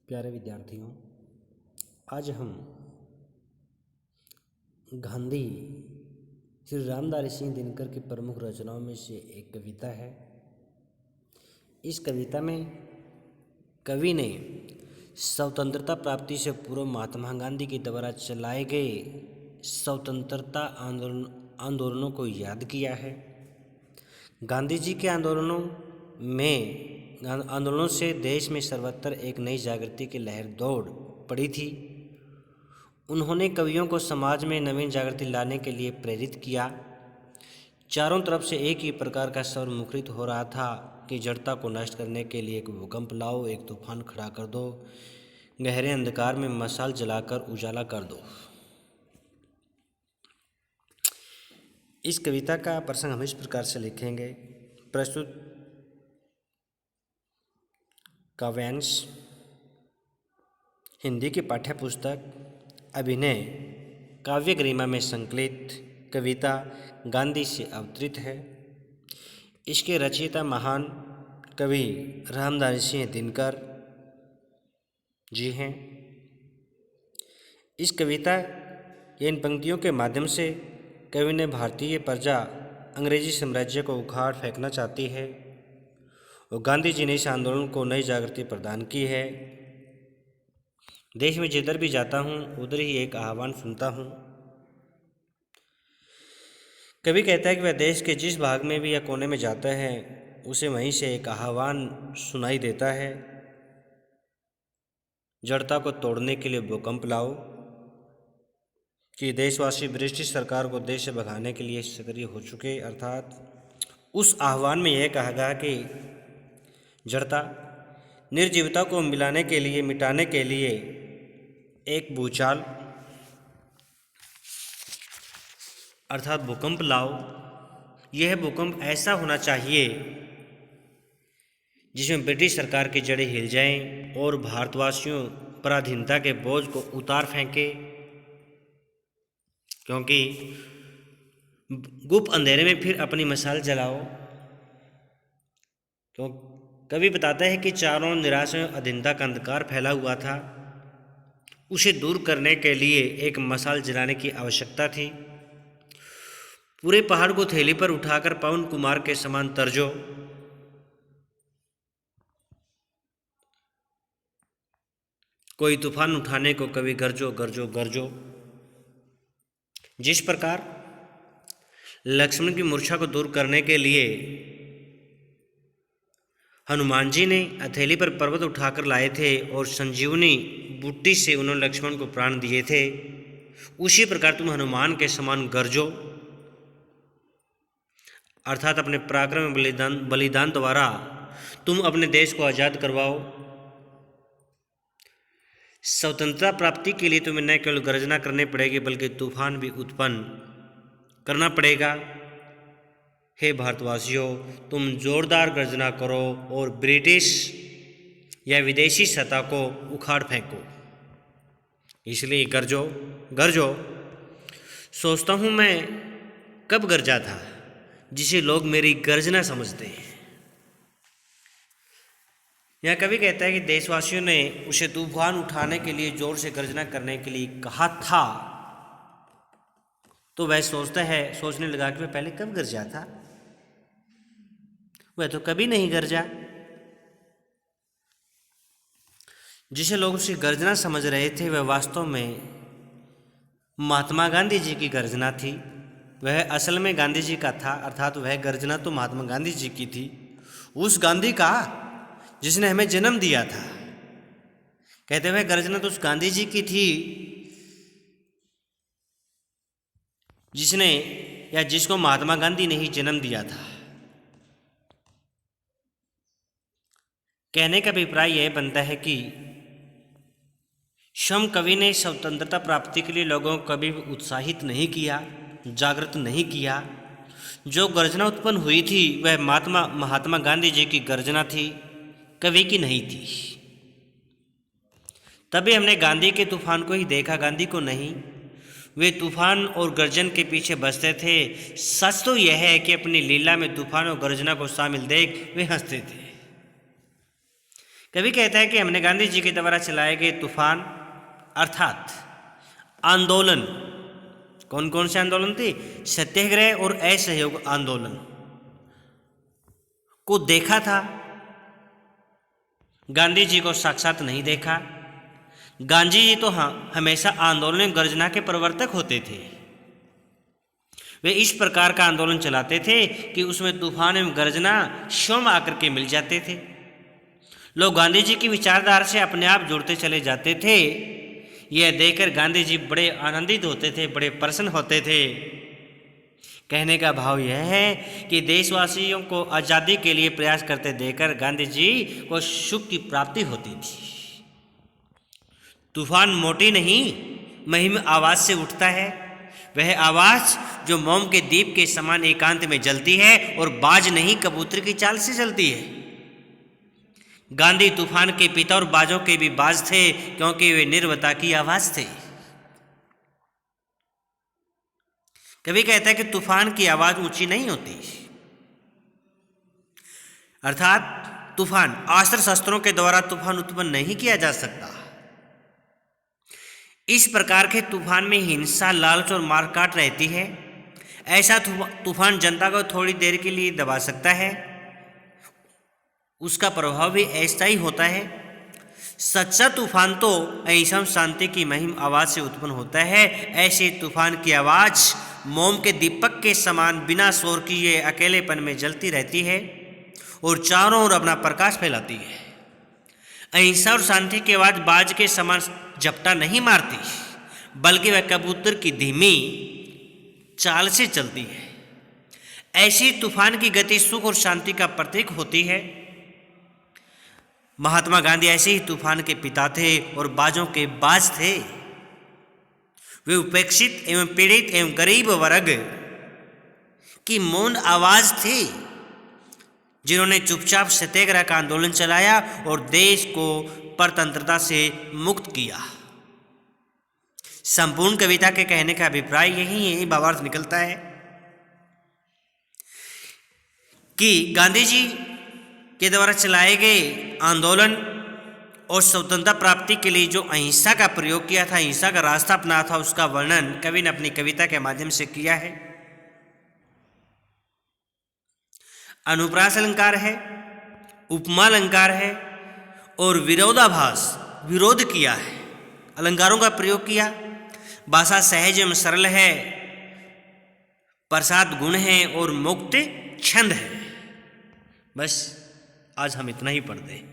प्यारे विद्यार्थियों, आज हम गांधी श्री रामधारी सिंह दिनकर की प्रमुख रचनाओं में से एक कविता है। इस कविता में कवि ने स्वतंत्रता प्राप्ति से पूर्व महात्मा गांधी के द्वारा चलाए गए स्वतंत्रता आंदोलनों को याद किया है। गांधी जी के आंदोलनों से देश में सर्वत्र एक नई जागृति की लहर दौड़ पड़ी थी। उन्होंने कवियों को समाज में नवीन जागृति लाने के लिए प्रेरित किया। चारों तरफ से एक ही प्रकार का स्वर मुखरित हो रहा था कि जड़ता को नष्ट करने के लिए एक भूकंप लाओ, एक तूफान खड़ा कर दो, गहरे अंधकार में मशाल जलाकर उजाला कर दो। इस कविता का प्रसंग हम इस प्रकार से लिखेंगे। प्रस्तुत काव्यांश हिंदी की पाठ्य पुस्तक अभिनय काव्य गरिमा में संकलित कविता गांधी से अवतरित है। इसके रचयिता महान कवि रामधारी सिंह दिनकर जी हैं। इस कविता या इन पंक्तियों के माध्यम से कवि ने भारतीय प्रजा अंग्रेजी साम्राज्य को उखाड़ फेंकना चाहती है और गांधी जी ने इस आंदोलन को नई जागृति प्रदान की है। देश में जिधर भी जाता हूँ उधर ही एक आह्वान सुनता हूँ। कवि कहता है कि वह देश के जिस भाग में भी या कोने में जाता है उसे वहीं से एक आह्वान सुनाई देता है, जड़ता को तोड़ने के लिए भूकंप लाओ। कि देशवासी ब्रिटिश सरकार को देश से भगाने के लिए सक्रिय हो चुके, अर्थात उस आह्वान में यह कहा गया कि जड़ता निर्जीवता को मिटाने के लिए एक भूचाल अर्थात भूकंप लाओ। यह भूकंप ऐसा होना चाहिए जिसमें ब्रिटिश सरकार की जड़ें हिल जाएं और भारतवासियों पराधीनता के बोझ को उतार फेंके, क्योंकि गुप्त अंधेरे में फिर अपनी मशाल जलाओ। तो कवि बताता है कि चारों निराशा और अधीनता का अंधकार फैला हुआ था, उसे दूर करने के लिए एक मशाल जलाने की आवश्यकता थी। पूरे पहाड़ को थैली पर उठाकर पवन कुमार के समान तर्जो। कोई तूफान उठाने को कवि गरजो गरजो गरजो। जिस प्रकार लक्ष्मण की मूर्छा को दूर करने के लिए हनुमान जी ने हथेली पर पर्वत उठाकर लाए थे और संजीवनी बूटी से उन्होंने लक्ष्मण को प्राण दिए थे, उसी प्रकार तुम हनुमान के समान गरजो, अर्थात अपने पराक्रम बलिदान द्वारा तुम अपने देश को आज़ाद करवाओ। स्वतंत्रता प्राप्ति के लिए तुम्हें न केवल गर्जना करनी पड़ेगी बल्कि तूफान भी उत्पन्न करना पड़ेगा। हे भारतवासियों, तुम जोरदार गर्जना करो और ब्रिटिश या विदेशी सत्ता को उखाड़ फेंको। इसलिए गरजो गरजो। सोचता हूँ मैं कब गरजा था जिसे लोग मेरी गर्जना समझते हैं। यह कवि कहता है कि देशवासियों ने उसे तूफान उठाने के लिए जोर से गर्जना करने के लिए कहा था, तो वह सोचने लगा कि वह पहले कब गरजा था। वह तो कभी नहीं गरजा। जिसे लोग उसकी गर्जना समझ रहे थे वह वास्तव में महात्मा गांधी जी की गर्जना थी। वह असल में गांधी जी का था, अर्थात वह गर्जना तो महात्मा गांधी जी की थी, उस गांधी का जिसने हमें जन्म दिया था। कहते हुए गर्जना तो उस गांधी जी की थी जिसको महात्मा गांधी ने ही जन्म दिया था। कहने का अभिप्राय यह बनता है कि स्वयं कवि ने स्वतंत्रता प्राप्ति के लिए लोगों को कभी भी उत्साहित नहीं किया, जागृत नहीं किया। जो गर्जना उत्पन्न हुई थी वह महात्मा गांधी जी की गर्जना थी, कवि की नहीं थी। तभी हमने गांधी के तूफान को ही देखा, गांधी को नहीं। वे तूफान और गर्जन के पीछे बसते थे। सच तो यह है कि अपनी लीला में तूफान और गर्जना को शामिल देख वे हंसते थे। कवि कहता है कि हमने गांधी जी के द्वारा चलाए गए तूफान अर्थात आंदोलन, कौन कौन से आंदोलन थे, सत्याग्रह और असहयोग आंदोलन को देखा था। गांधी जी को साक्षात नहीं देखा। गांधी जी तो हमेशा आंदोलन गर्जना के प्रवर्तक होते थे। वे इस प्रकार का आंदोलन चलाते थे कि उसमें तूफान एवं गर्जना स्वयं आकर के मिल जाते थे। लोग गांधी जी की विचारधारा से अपने आप जुड़ते चले जाते थे। यह देखकर गांधी जी बड़े आनंदित होते थे, बड़े प्रसन्न होते थे। कहने का भाव यह है कि देशवासियों को आज़ादी के लिए प्रयास करते देखकर गांधी जी को सुख की प्राप्ति होती थी। तूफान मोटी नहीं महिम आवाज से उठता है, वह आवाज जो मोम के दीप के समान एकांत में जलती है और बाज नहीं कबूतर की चाल से जलती है। गांधी तूफान के पिता और बाजों के भी बाज थे, क्योंकि वे निर्वता की आवाज थे। कभी कहता है कि तूफान की आवाज ऊंची नहीं होती, अर्थात तूफान अस्त्र शस्त्रों के द्वारा तूफान उत्पन्न नहीं किया जा सकता। इस प्रकार के तूफान में हिंसा, लालच और मारकाट रहती है। ऐसा तूफान जनता को थोड़ी देर के लिए दबा सकता है, उसका प्रभाव भी ऐसा ही होता है। सच्चा तूफान तो अहिंसा शांति की महिम आवाज से उत्पन्न होता है। ऐसे तूफान की आवाज मोम के दीपक के समान बिना शोर किए अकेलेपन में जलती रहती है और चारों ओर अपना प्रकाश फैलाती है। अहिंसा और शांति की आवाज बाज के समान झपटा नहीं मारती, बल्कि वह कबूतर की धीमी चाल से चलती है। ऐसी तूफान की गति सुख और शांति का प्रतीक होती है। महात्मा गांधी ऐसे ही तूफान के पिता थे और बाजों के बाज थे। वे उपेक्षित एवं पीड़ित एवं गरीब वर्ग की मौन आवाज थे, जिन्होंने चुपचाप सत्याग्रह का आंदोलन चलाया और देश को परतंत्रता से मुक्त किया। संपूर्ण कविता के कहने का अभिप्राय यही भावार्थ निकलता है कि गांधी जी के द्वारा चलाए गए आंदोलन और स्वतंत्रता प्राप्ति के लिए जो अहिंसा का प्रयोग किया था, अहिंसा का रास्ता अपनाया था, उसका वर्णन कवि ने अपनी कविता के माध्यम से किया है। अनुप्रास अलंकार है, उपमा अलंकार है और विरोधाभास, विरोध किया है, अलंकारों का प्रयोग किया। भाषा सहज एवं सरल है, प्रसाद गुण है और मुक्त छंद है। बस आज हम इतना ही पढ़ते हैं।